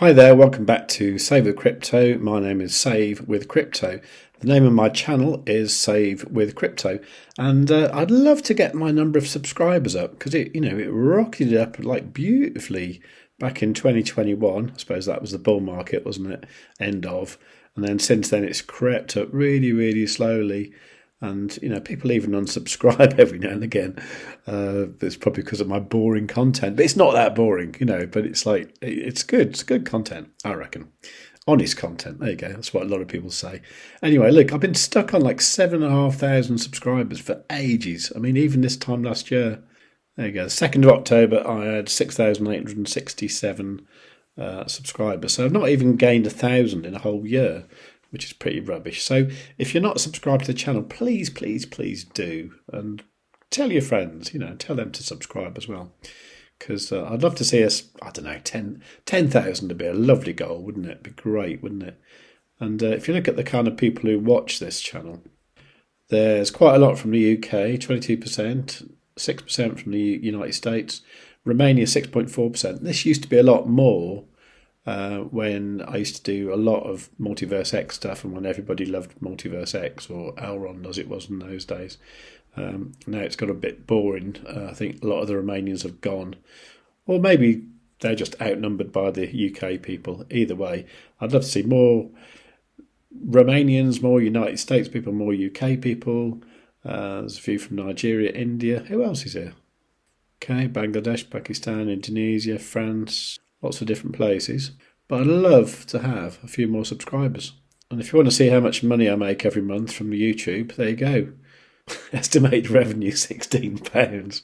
Hi there, welcome back to Save with Crypto. My name is Save with Crypto. The name of my channel is Save with Crypto, and I'd love to get my number of subscribers up because it rocketed up like beautifully back in 2021. I suppose that was the bull market, wasn't it? End of, and then since then it's crept up really slowly. And, people even unsubscribe every now and again. It's probably because of my boring content. But it's not that boring, but it's like, it's good. It's good content, I reckon. Honest content. There you go. That's what a lot of people say. Anyway, look, I've been stuck on like 7,500 subscribers for ages. I mean, even this time last year. There you go. The 2nd of October, I had 6,867 subscribers. So I've not even gained 1,000 in a whole year, which is pretty rubbish. So if you're not subscribed to the channel, please do. And tell your friends, tell them to subscribe as well. Because I'd love to see us, 10,000 would be a lovely goal, wouldn't it? It'd be great, wouldn't it? And if you look at the kind of people who watch this channel, there's quite a lot from the UK, 22%, 6% from the United States, Romania 6.4%. This used to be a lot more. When I used to do a lot of MultiversX stuff and when everybody loved MultiversX, or Elrond as it was in those days. Now it's got a bit boring. I think a lot of the Romanians have gone, or maybe they're just outnumbered by the UK people. Either way, I'd love to see more Romanians, more United States people, more UK people. There's a few from Nigeria, India. Who else is here? Okay, Bangladesh, Pakistan, Indonesia, France. Lots of different places, but I'd love to have a few more subscribers. And if you want to see how much money I make every month from YouTube, there you go. Estimated revenue £16.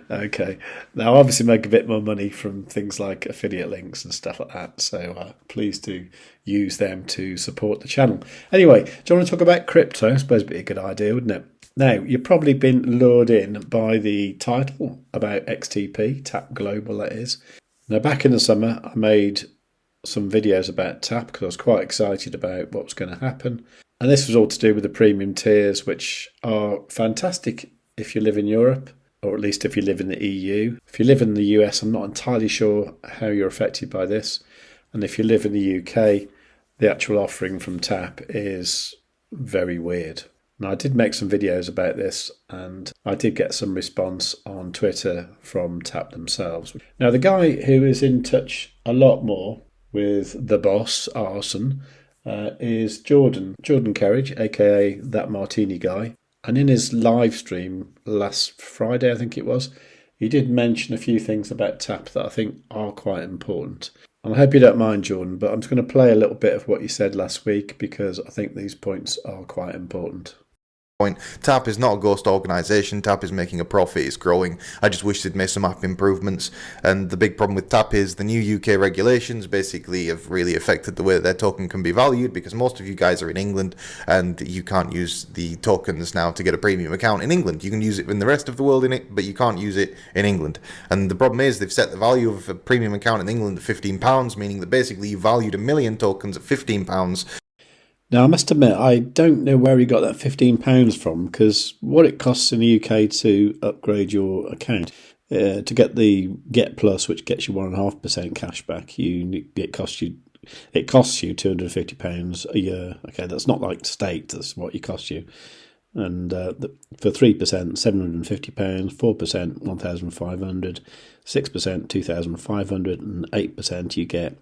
Okay, now I obviously make a bit more money from things like affiliate links and stuff like that, so please do use them to support the channel. Anyway, do you want to talk about crypto? I suppose it'd be a good idea, wouldn't it? Now, you've probably been lured in by the title about XTP, Tap Global that is. Now, back in the summer, I made some videos about TAP because I was quite excited about what was going to happen. And this was all to do with the premium tiers, which are fantastic if you live in Europe, or at least if you live in the EU. If you live in the US, I'm not entirely sure how you're affected by this. And if you live in the UK, the actual offering from TAP is very weird. Now, I did make some videos about this, and I did get some response on Twitter from TAP themselves. Now, the guy who is in touch a lot more with the boss, Arson, is Jordan Kerridge, aka That Martini Guy. And in his live stream last Friday, I think it was, he did mention a few things about TAP that I think are quite important. And I hope you don't mind, Jordan, but I'm just going to play a little bit of what you said last week because I think these points are quite important. TAP is not a ghost organisation. TAP is making a profit, it's growing. I just wish they'd made some app improvements. And the big problem with TAP is the new UK regulations basically have really affected the way that their token can be valued, because most of you guys are in England and you can't use the tokens now to get a premium account in England. You can use it in the rest of the world, but you can't use it in England. And the problem is they've set the value of a premium account in England at £15, meaning that basically you valued 1 million tokens at £15. Now, I must admit, I don't know where he got that £15 from, because what it costs in the UK to upgrade your account, to get the Get Plus, which gets you 1.5% cash back, it costs you £250 a year. Okay, that's not like state, that's what it costs you. And for 3%, £750, 4%, 1,500, 6%, 2,500, and 8% you get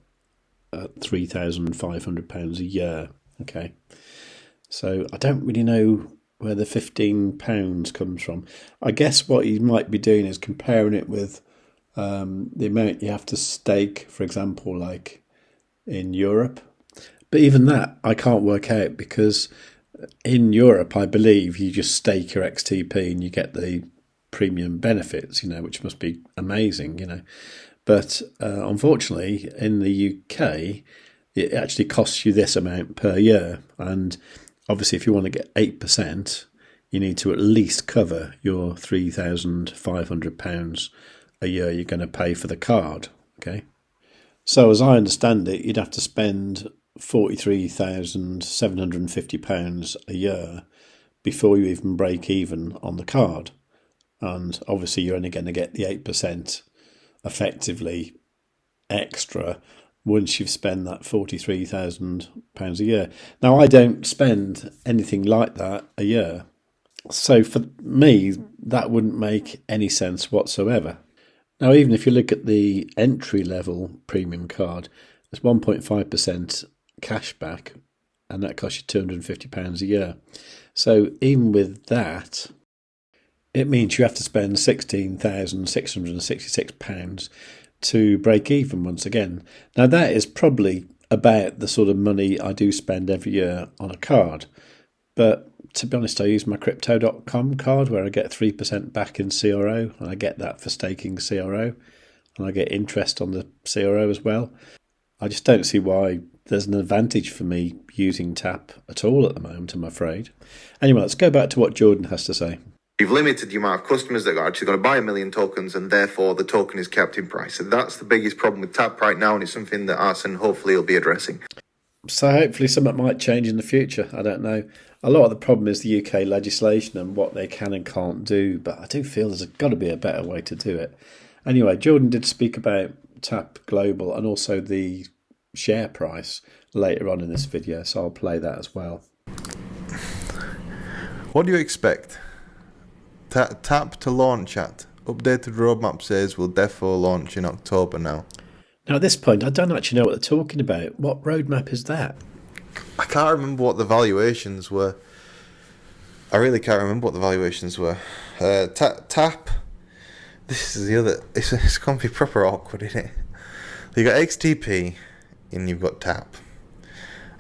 £3,500 a year. Okay, so I don't really know where the £15 comes from. I guess what he might be doing is comparing it with the amount you have to stake, for example, like in Europe. But even that, I can't work out, because in Europe, I believe you just stake your XTP and you get the premium benefits, which must be amazing, But unfortunately, in the UK, it actually costs you this amount per year. And obviously, if you want to get 8%, you need to at least cover your £3,500 a year you're going to pay for the card. Okay. So as I understand it, you'd have to spend £43,750 a year before you even break even on the card. And obviously, you're only going to get the 8% effectively extra once you've spent that £43,000 a year. Now, I don't spend anything like that a year. So for me, that wouldn't make any sense whatsoever. Now, even if you look at the entry-level premium card, it's 1.5% cash back, and that costs you £250 a year. So even with that, it means you have to spend £16,666 to break even once again. Now, that is probably about the sort of money I do spend every year on a card. But to be honest, I use my crypto.com card where I get 3% back in CRO, and I get that for staking CRO, and I get interest on the CRO as well. I just don't see why there's an advantage for me using TAP at all at the moment, I'm afraid. Anyway, let's go back to what Jordan has to say. You've limited the amount of customers that are actually going to buy 1 million tokens, and therefore the token is kept in price. And that's the biggest problem with TAP right now, and it's something that Arsene hopefully will be addressing. So hopefully something might change in the future. I don't know. A lot of the problem is the UK legislation and what they can and can't do, but I do feel there's got to be a better way to do it. Anyway, Jordan did speak about TAP Global and also the share price later on in this video, so I'll play that as well. What do you expect? TAP to launch at? Updated roadmap says will defo launch in October now. Now at this point, I don't actually know what they're talking about. What roadmap is that? I can't remember what the valuations were. I really can't remember what the valuations were. TAP. This is the other. It's going to be proper awkward, isn't it? You got XTP, and you've got TAP.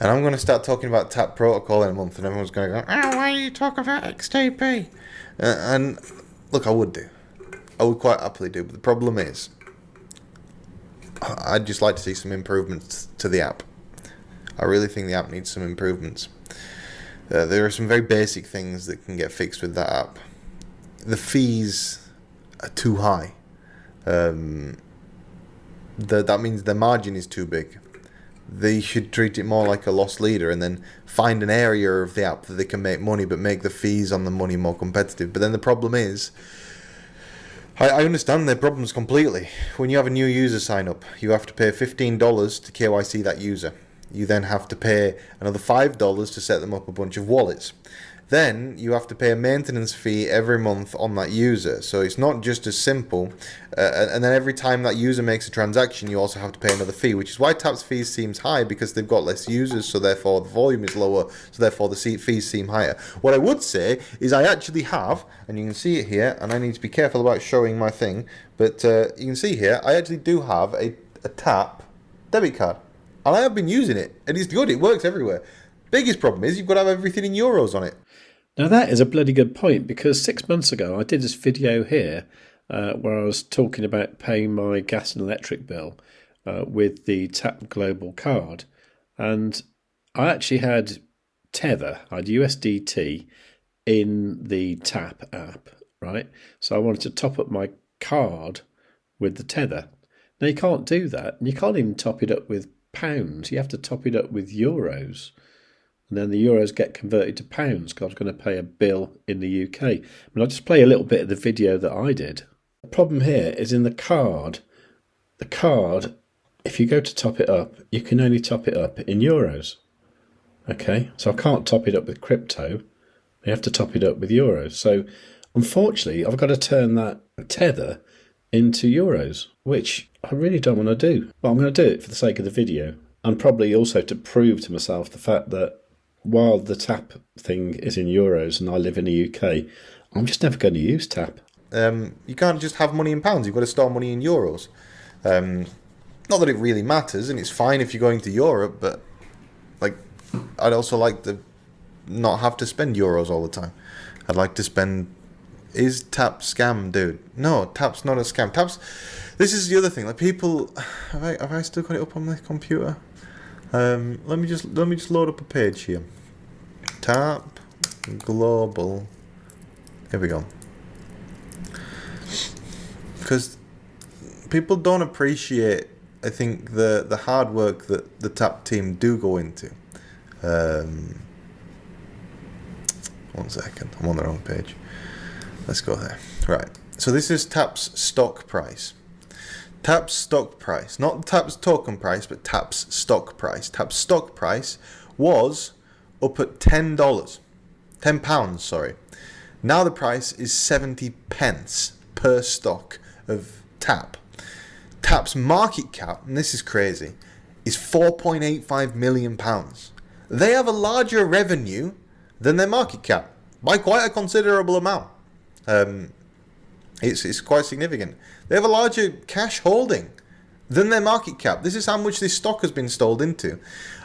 And I'm going to start talking about TAP protocol in a month, and everyone's going to go, "Oh, why are you talking about XTP?" And look, I would do. I would quite happily do. But the problem is, I'd just like to see some improvements to the app. I really think the app needs some improvements. There are some very basic things that can get fixed with that app. The fees are too high. That means the margin is too big. They should treat it more like a loss leader and then find an area of the app that they can make money, but make the fees on the money more competitive. But then the problem is, I understand their problems completely. When you have a new user sign up, you have to pay $15 to KYC that user. You then have to pay another $5 to set them up a bunch of wallets. Then you have to pay a maintenance fee every month on that user. So it's not just as simple. And then every time that user makes a transaction, you also have to pay another fee, which is why TAP's fees seems high, because they've got less users, so therefore the volume is lower, so therefore the fees seem higher. What I would say is I actually have, and you can see it here, and I need to be careful about showing my thing, but you can see here, I actually do have a TAP debit card. And I have been using it, and it's good, it works everywhere. Biggest problem is you've got to have everything in euros on it. Now that is a bloody good point, because 6 months ago I did this video here where I was talking about paying my gas and electric bill with the TAP Global card, and I actually had Tether, I had USDT in the TAP app, right? So I wanted to top up my card with the Tether. Now you can't do that, and you can't even top it up with pounds. You have to top it up with euros. And then the euros get converted to pounds because I was going to pay a bill in the UK. I mean, I'll just play a little bit of the video that I did. The problem here is in the card. The card, if you go to top it up, you can only top it up in euros. Okay, so I can't top it up with crypto. I have to top it up with euros. So unfortunately, I've got to turn that Tether into euros, which I really don't want to do. But I'm going to do it for the sake of the video, and probably also to prove to myself the fact that while the TAP thing is in euros and I live in the UK, I'm just never going to use TAP. You can't just have money in pounds. You've got to store money in euros. Not that it really matters, and it's fine if you're going to Europe, but like, I'd also like to not have to spend euros all the time. I'd like to spend... Is TAP scam, dude? No, TAP's not a scam. This is the other thing. Like, people... Have I still got it up on the computer? Let me just load up a page here. TAP Global. Here we go. Because people don't appreciate, I think, the hard work that the TAP team do go into. 1 second, I'm on the wrong page. Let's go there. Right. So this is TAP's stock price. TAP's stock price, not TAP's token price, but TAP's stock price. TAP's stock price was up at $10, £10, sorry. Now the price is 70 pence per stock of TAP. TAP's market cap, and this is crazy, is £4.85 million. They have a larger revenue than their market cap by quite a considerable amount. It's quite significant. They have a larger cash holding than their market cap. This is how much this stock has been sold into.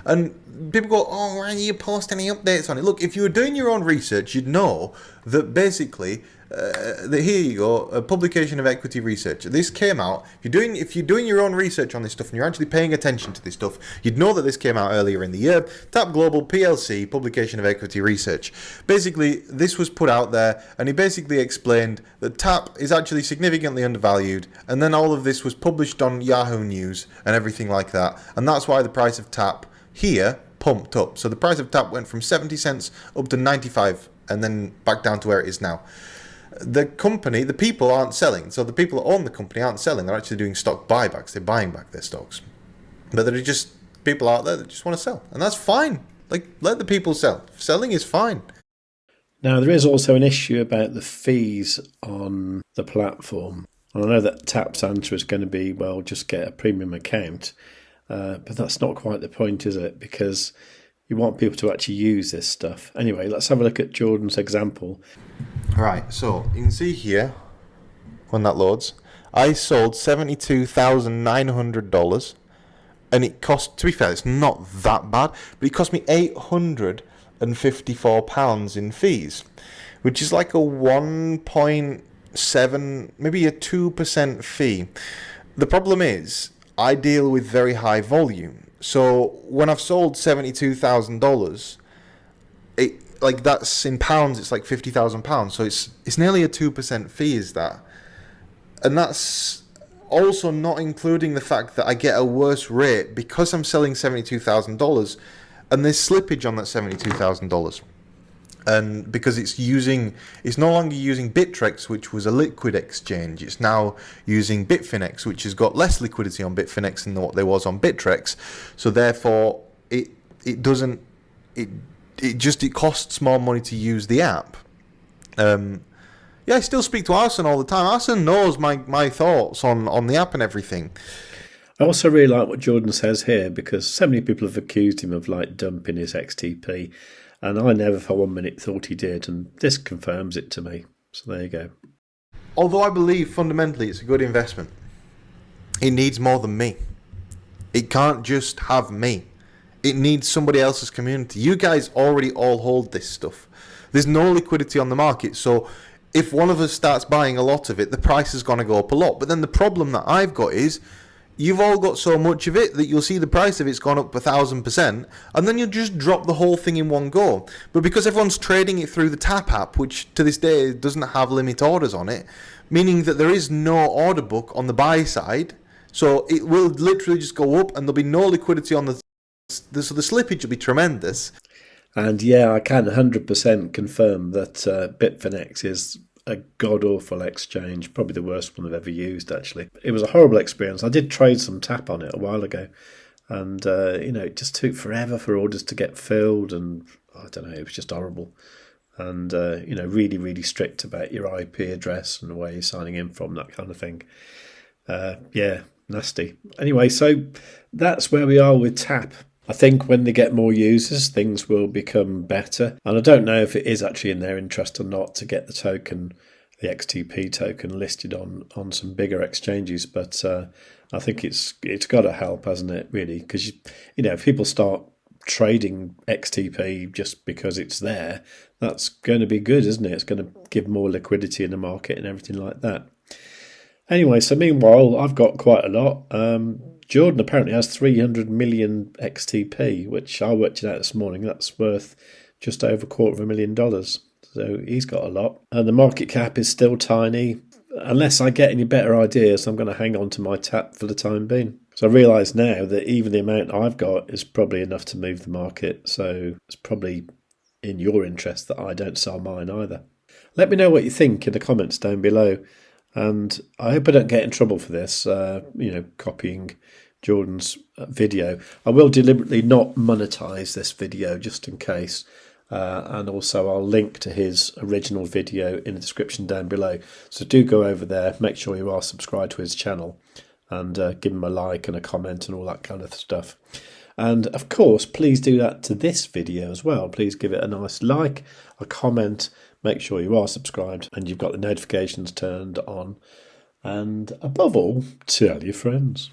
And people go, oh, why don't you post any updates on it? Look, if you were doing your own research, you'd know that basically, here you go, a publication of equity research. This came out. If you're doing your own research on this stuff and you're actually paying attention to this stuff, you'd know that this came out earlier in the year. TAP Global PLC, publication of equity research. Basically, this was put out there, and he basically explained that TAP is actually significantly undervalued, and then all of this was published on Yahoo News and everything like that, and that's why the price of TAP here pumped up. So the price of TAP went from 70 cents up to 95, and then back down to where it is now. The company, the people aren't selling. So the people that own the company aren't selling. They're actually doing stock buybacks. They're buying back their stocks. But there are just people out there that just want to sell. And that's fine. Like, let the people sell. Selling is fine. Now, there is also an issue about the fees on the platform. And I know that TAP's answer is going to be, well, just get a premium account. But that's not quite the point, is it? Because you want people to actually use this stuff. Anyway, let's have a look at Jordan's example. Right, so you can see here, when that loads, I sold $72,900, and it cost, to be fair, it's not that bad, but it cost me £854 in fees, which is like a 1.7, maybe a 2% fee. The problem is, I deal with very high volume. So when I've sold $72,000, like that's in pounds, it's like £50,000. So it's nearly a 2% fee, is that? And that's also not including the fact that I get a worse rate because I'm selling $72,000, and there's slippage on that $72,000. And because it's no longer using Bittrex, which was a liquid exchange. It's now using Bitfinex, which has got less liquidity on Bitfinex than what there was on Bittrex. So therefore, it costs more money to use the app. I still speak to Arsene all the time. Arsene knows my thoughts on the app and everything. I also really like what Jordan says here, because so many people have accused him of like dumping his XTP. And I never for 1 minute thought he did, and this confirms it to me. So there you go. Although I believe fundamentally it's a good investment, it needs more than me. It can't just have me. It needs somebody else's community. You guys already all hold this stuff. There's no liquidity on the market, so if one of us starts buying a lot of it, the price is going to go up a lot. But then the problem that I've got is, you've all got so much of it that you'll see the price of it's gone up 1,000%, and then you'll just drop the whole thing in one go. But because everyone's trading it through the TAP app, which to this day doesn't have limit orders on it, meaning that there is no order book on the buy side, so it will literally just go up, and there'll be no liquidity on so the slippage will be tremendous. And yeah, I can 100% confirm that Bitfinex is a god-awful exchange, probably the worst one I've ever used, actually. It was a horrible experience. I did trade some TAP on it a while ago, and it just took forever for orders to get filled, and I don't know, it was just horrible. And really, really strict about your IP address and where you're signing in from, that kind of thing. Nasty. Anyway, so that's where we are with TAP. I think when they get more users, things will become better. And I don't know if it is actually in their interest or not to get the token, the XTP token, listed on some bigger exchanges. But I think it's got to help, hasn't it, really? Because, if people start trading XTP just because it's there, that's going to be good, isn't it? It's going to give more liquidity in the market and everything like that. Anyway, so meanwhile, I've got quite a lot. Jordan apparently has 300 million XTP, which I worked it out this morning. That's worth just over $250,000. So he's got a lot. And the market cap is still tiny. Unless I get any better ideas, I'm going to hang on to my TAP for the time being. So I realise now that even the amount I've got is probably enough to move the market. So it's probably in your interest that I don't sell mine either. Let me know what you think in the comments down below. And I hope I don't get in trouble for this, copying Jordan's video. I will deliberately not monetize this video just in case. And also I'll link to his original video in the description down below. So do go over there, make sure you are subscribed to his channel, and give him a like and a comment and all that kind of stuff. And of course, please do that to this video as well. Please give it a nice like, a comment, make sure you are subscribed and you've got the notifications turned on. And above all, tell your friends.